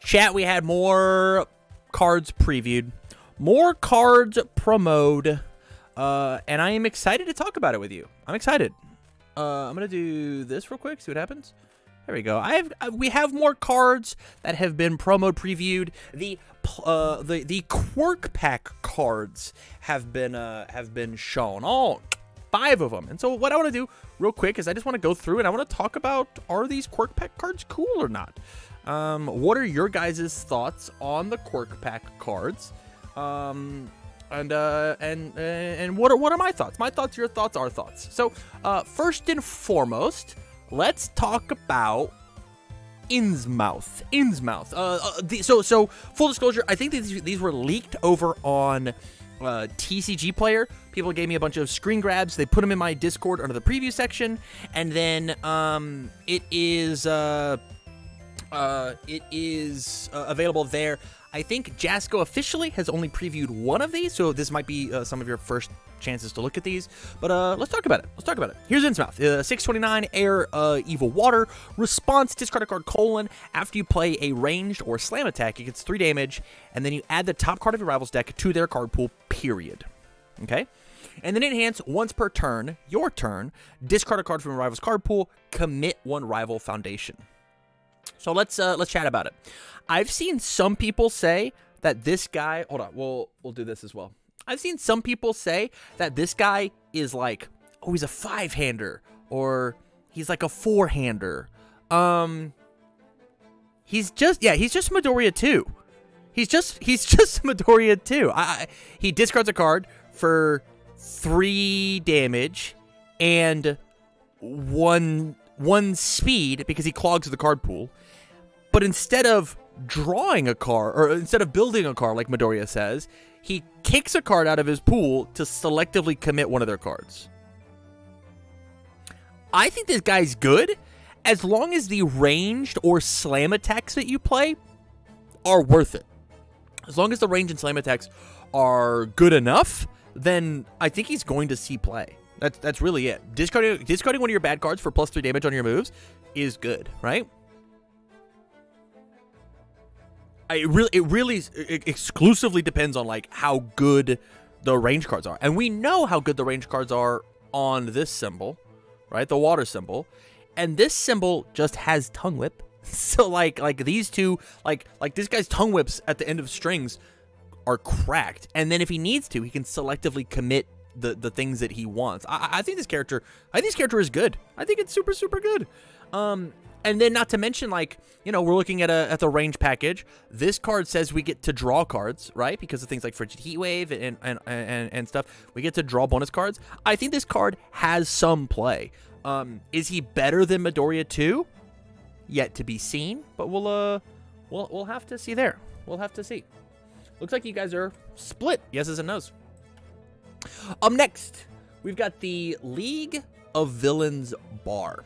Chat, we had more cards previewed, more cards promoed, and I am excited to talk about it with you. I'm excited. I'm gonna do this real quick, see what happens. There we go. We have more cards that have been promo previewed. The Quirk pack cards have been shown, all 5 of them. And so what I want to do real quick is I just want to go through and I want to talk about, are these Quirk pack cards cool or not? What are your guys' thoughts on the Quirk pack cards? And what are my thoughts? My thoughts, your thoughts, our thoughts. So first and foremost, let's talk about Innsmouth. So full disclosure, I think these were leaked over on TCG Player. People gave me a bunch of screen grabs. They put them in my Discord under the preview section, and then it is available there. I think Jasco officially has only previewed one of these, so this might be some of your first chances to look at these. But let's talk about it. Here's Innsmouth. 629 Air Evil Water. Response, discard a card, colon. After you play a ranged or slam attack, it gets 3 damage, and then you add the top card of your rival's deck to their card pool, period. Okay? And then enhance once per turn, your turn, discard a card from your rival's card pool, commit 1 rival foundation. So let's chat about it. I've seen some people say that this guy, hold on, we'll do this as well. I've seen some people say that this guy is like, oh, he's a 5-hander, or he's like a 4-hander. He's just Midoriya 2. He's just Midoriya 2. He discards a card for 3 damage and 1 speed because he clogs the card pool. But instead of drawing a card, or instead of building a card like Midoriya says, he kicks a card out of his pool to selectively commit one of their cards. I think this guy's good as long as the ranged or slam attacks that you play are worth it. As long as the range and slam attacks are good enough, then I think he's going to see play. That's really it. Discarding one of your bad cards for +3 damage on your moves is good, right? It really exclusively depends on like how good the range cards are, and we know how good the range cards are on this symbol, right? The water symbol, and this symbol just has tongue whip. So like these two, like this guy's tongue whips at the end of strings are cracked, and then if he needs to, he can selectively commit the things that he wants. I think this character is good. I think it's super good. And then not to mention, like, you know, we're looking at the range package. This card says we get to draw cards, right? Because of things like Frigid Heatwave and stuff. We get to draw bonus cards. I think this card has some play. Is he better than Midoriya 2? Yet to be seen, but we'll have to see there. We'll have to see. Looks like you guys are split, yeses and nos. Next, we've got the League of Villains Bar.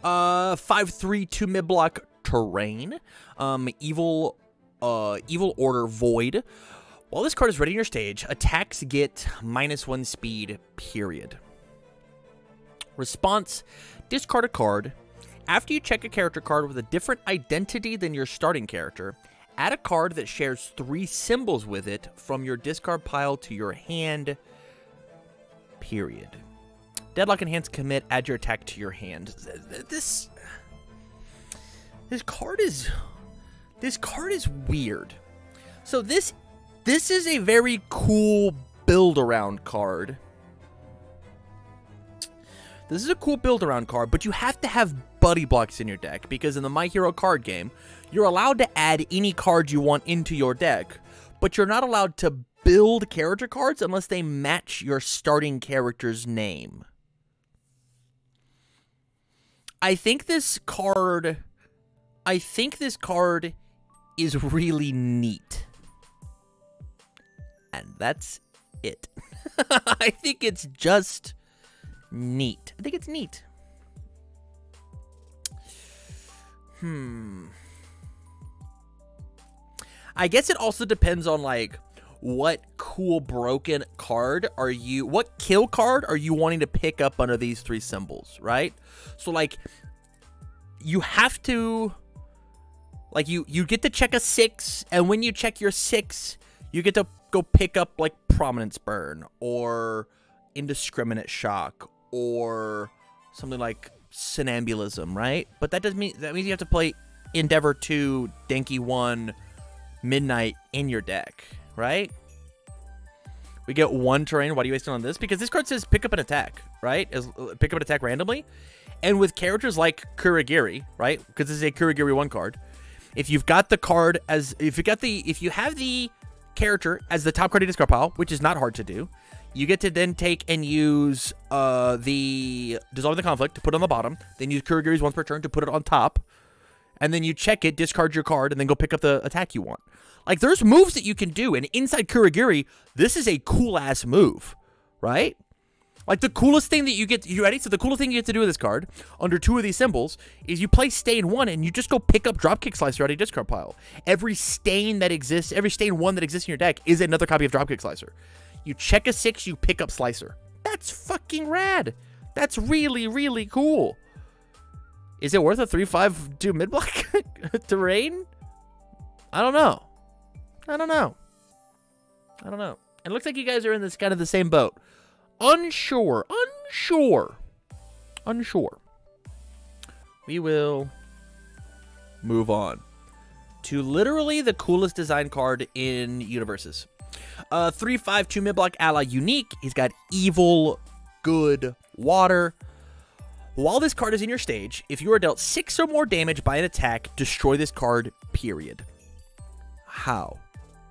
5/3 2 mid-block terrain. Evil Order Void. While this card is ready on your stage, attacks get -1 speed, period. Response, discard a card. After you check a character card with a different identity than your starting character, add a card that shares 3 symbols with it from your discard pile to your hand, period. Deadlock, enhance, commit, add your attack to your hand. This card is weird. So this is a very cool build around card. This is a cool build around card, but you have to have buddy blocks in your deck, because in the My Hero card game, you're allowed to add any card you want into your deck, but you're not allowed to build character cards unless they match your starting character's name. I think this card is really neat. And that's it. I think it's just neat. I think it's neat. I guess it also depends on like what cool broken card what kill card are you wanting to pick up under these 3 symbols, right? So like you have to Like, you get to check a 6, and when you check your 6, you get to go pick up, like, Prominence Burn, or Indiscriminate Shock, or something like Somnambulism, right? But that means you have to play Endeavor 2, Denki 1, Midnight in your deck, right? We get 1 terrain. Why do you waste it on this? Because this card says pick up an attack, right? Pick up an attack randomly. And with characters like Kurogiri, right? Because this is a Kurogiri 1 card. If you've got the card as... If you have the character as the top card of your discard pile, which is not hard to do, you get to then take and use the Dissolve the Conflict to put it on the bottom. Then use Kurogiri's once per turn to put it on top. And then you check it, discard your card, and then go pick up the attack you want. Like, there's moves that you can do, and inside Kurogiri, this is a cool-ass move, right? Like, the coolest thing that you get... You ready? So the coolest thing you get to do with this card, under 2 of these symbols, is you play Stain 1, and you just go pick up Dropkick Slicer out of your discard pile. Every Stain 1 that exists in your deck is another copy of Dropkick Slicer. You check a 6, you pick up Slicer. That's fucking rad. That's really, really cool. Is it worth a 3/5 mid-block terrain? I don't know. It looks like you guys are in this kind of the same boat. Unsure. We will move on to literally the coolest design card in Universes. 3/5 mid-block ally unique. He's got evil, good, water. While this card is in your stage, if you are dealt 6 or more damage by an attack, destroy this card, period. How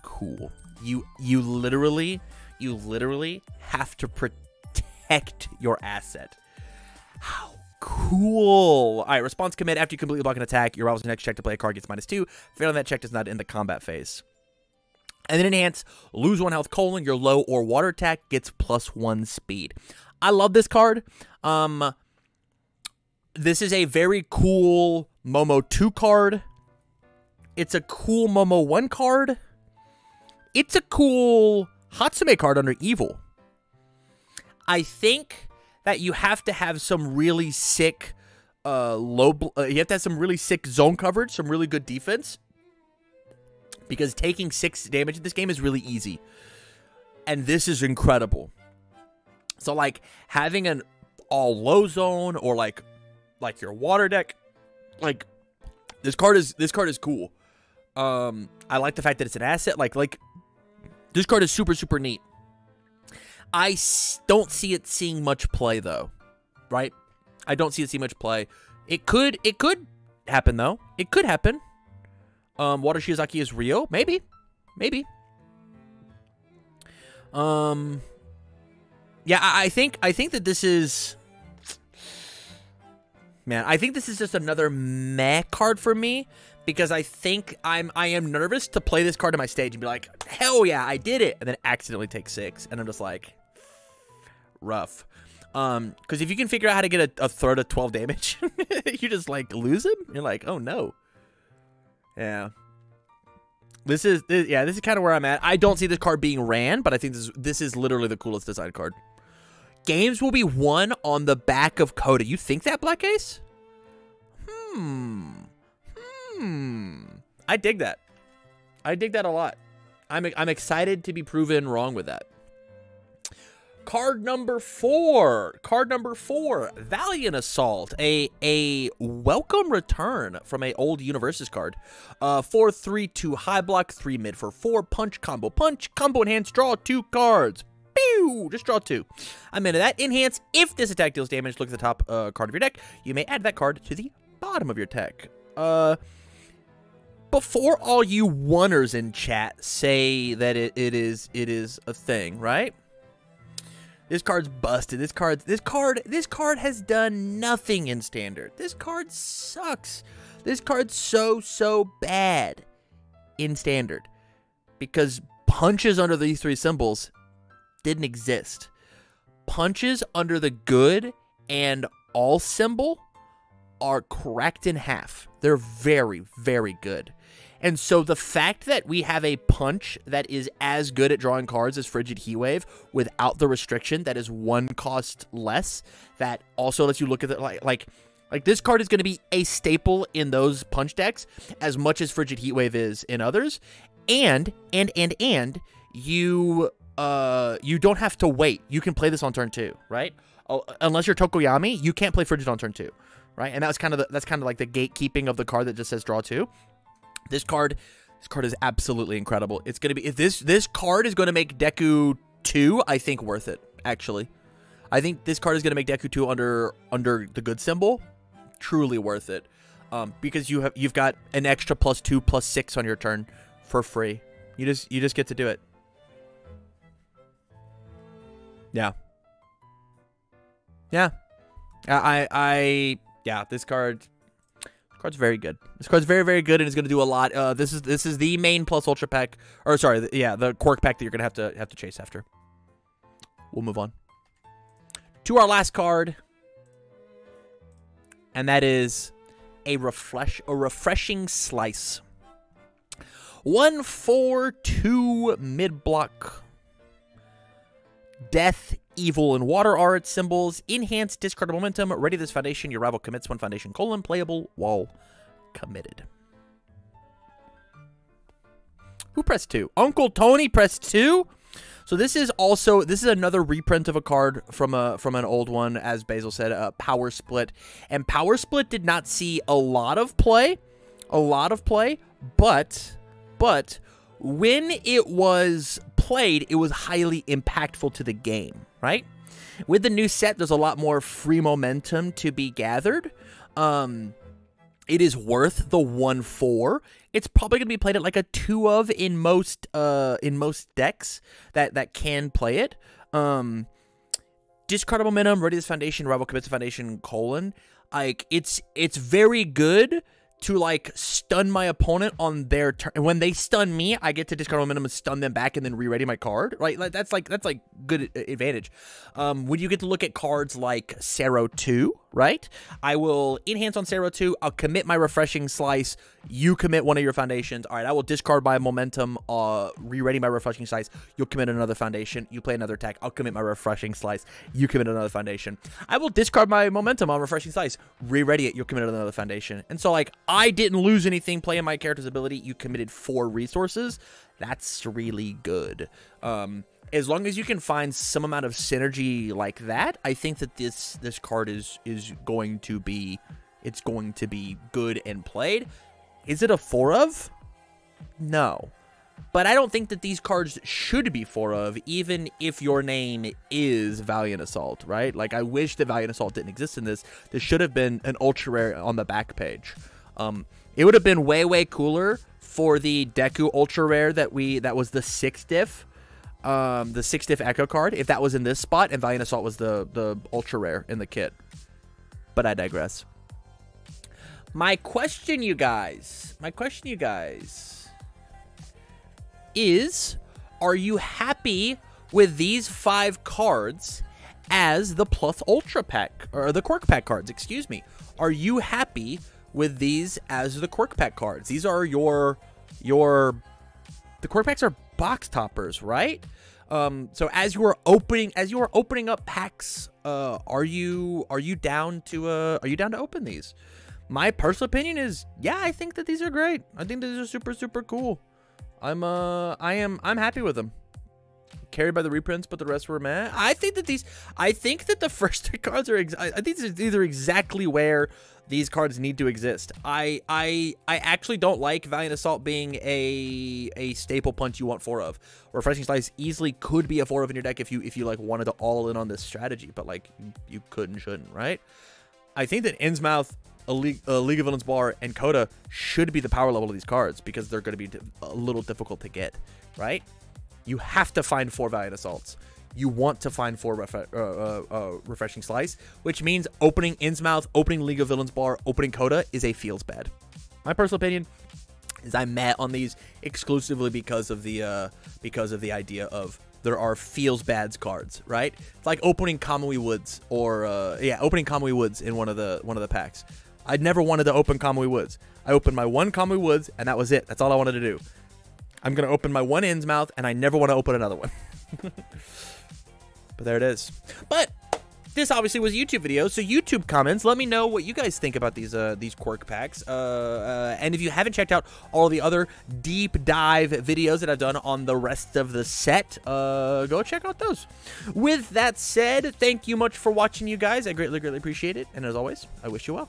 cool. You literally have to protect your asset. How cool. All right, response commit. After you completely block an attack, your rival's next check to play a card gets -2. Failing that check does not end the combat phase. And then enhance, lose 1 health, your low or water attack gets +1 speed. I love this card. This is a very cool Momo 2 card. It's a cool Momo 1 card. It's a cool Hatsume card under Evil. I think that you have to have some really sick you have to have some really sick zone coverage, some really good defense. Because taking 6 damage in this game is really easy. And this is incredible. So, like, having an all low zone or like your water deck, like, this card is cool. I like the fact that it's an asset. Like this card is super neat. I don't see it seeing much play though, right? I don't see it seeing much play. It could happen though. It could happen. Water Shiozaki is Rio, maybe. Yeah, I think that this is... Man, I think this is just another meh card for me, because I think I am nervous to play this card on my stage and be like, hell yeah, I did it, and then accidentally take 6, and I'm just like, rough. Because if you can figure out how to get a third of 12 damage, you just like lose him. You're like, oh no. Yeah. This is kind of where I'm at. I don't see this card being ran, but I think this is literally the coolest design card. Games will be won on the back of Coda. You think that, Black Ace? I dig that. I dig that a lot. I'm excited to be proven wrong with that. Card number 4. Valiant Assault. A welcome return from a old Universes card. 4/3/2 high block, 3 mid for 4, punch, combo enhance, draw 2 cards. Pew! Just draw 2. I'm into that. Enhance, if this attack deals damage, look at the top card of your deck. You may add that card to the bottom of your deck. Before all you oneers in chat say that it is a thing, right? This card's busted. This card has done nothing in standard. This card sucks. This card's so bad in standard, because punches under these 3 symbols didn't exist. Punches under the good and all symbol are cracked in half. They're very, very good. And so the fact that we have a punch that is as good at drawing cards as Frigid Heatwave without the restriction that is 1 cost less, that also lets you look at it like Like, this card is going to be a staple in those punch decks as much as Frigid Heatwave is in others. And you don't have to wait. You can play this on turn 2, right? Unless you're Tokoyami, you can't play Frigid on turn 2, right? And that's kind of like the gatekeeping of the card that just says draw 2. This card is absolutely incredible. It's going to be, if this card is going to make Deku 2, I think worth it, actually. I think this card is going to make Deku 2 under the good symbol truly worth it. Because you've got an extra +2, +6 on your turn for free. You just get to do it. Yeah. Yeah. Yeah, this card's very good. This card's very, very good, and it's going to do a lot. This is the main plus ultra pack, or sorry, the Quirk pack that you're going to have to chase after. We'll move on to our last card, and that is a refreshing slice. 1/4/2 mid block. Death, evil, and water art symbols. Enhance discard momentum. Ready this foundation. Your rival commits 1 foundation. Playable while committed. Who pressed 2? Uncle Tony pressed 2. So this is another reprint of a card from an old one, as Basil said, Power Split. And Power Split did not see a lot of play, but when it was played, it was highly impactful to the game, right? With the new set, there's a lot more free momentum to be gathered. It is worth the 1/4. It's probably going to be played at like a 2 of in most decks that can play it. Discard momentum, ready this foundation, rival commits a foundation, like it's very good to like stun my opponent on their turn. And when they stun me, I get to discard momentum and stun them back and then re-ready my card. Right? That's like good advantage. When you get to look at cards like Sero 2, right? I will enhance on Sero 2. I'll commit my refreshing slice. You commit one of your foundations. All right, I will discard my momentum, re-ready my refreshing slice. You'll commit another foundation. You play another attack. I'll commit my refreshing slice. You commit another foundation. I will discard my momentum on refreshing slice. Re-ready it. You'll commit another foundation. And so, like, I didn't lose anything playing my character's ability. You committed 4 resources. That's really good. As long as you can find some amount of synergy like that, I think that this card is going to be, it's going to be good and played. Is it a 4 of? No. But I don't think that these cards should be 4 of, even if your name is Valiant Assault, right? Like, I wish that Valiant Assault didn't exist in this. This should have been an ultra rare on the back page. It would have been way, way cooler for the Deku ultra rare that was the 6th diff. The 6th diff Echo card, if that was in this spot and Valiant Assault was the ultra rare in the kit. But I digress. My question, you guys, is, are you happy with these 5 cards as the plus ultra pack, or the Quirk pack cards, excuse me? Are you happy with these as the Quirk pack cards? These are the Quirk packs are box toppers, right? So as you are opening up packs, are you down to open these? My personal opinion is, yeah, I think that these are great. I think these are super, super cool. I'm happy with them. Carried by the reprints, but the rest were meh. I think that the first 3 cards are, I think these are exactly where these cards need to exist. I actually don't like Valiant Assault being a staple punch you want 4 of. Refreshing Slice easily could be a 4 of in your deck if you like wanted to all in on this strategy, but like you could and shouldn't, right? I think that Innsmouth, a League of Villains Bar, and Coda should be the power level of these cards because they're going to be a little difficult to get, right? You have to find 4 Valiant Assaults. You want to find 4 Refreshing Slice, which means opening Innsmouth, opening League of Villains Bar, opening Coda is a feels bad. My personal opinion is I'm mad on these exclusively because of the idea of there are feels bads cards, right? It's like opening Kamui Woods or opening Kamui Woods in one of the packs. I never wanted to open Kamui Woods. I opened my 1 Kamui Woods and that was it. That's all I wanted to do. I'm going to open my 1 Innsmouth and I never want to open another one. But there it is. But this obviously was a YouTube video, so YouTube comments, let me know what you guys think about these Quirk packs. And if you haven't checked out all the other deep dive videos that I've done on the rest of the set, go check out those. With that said, thank you much for watching, you guys. I greatly, greatly appreciate it. And as always, I wish you well.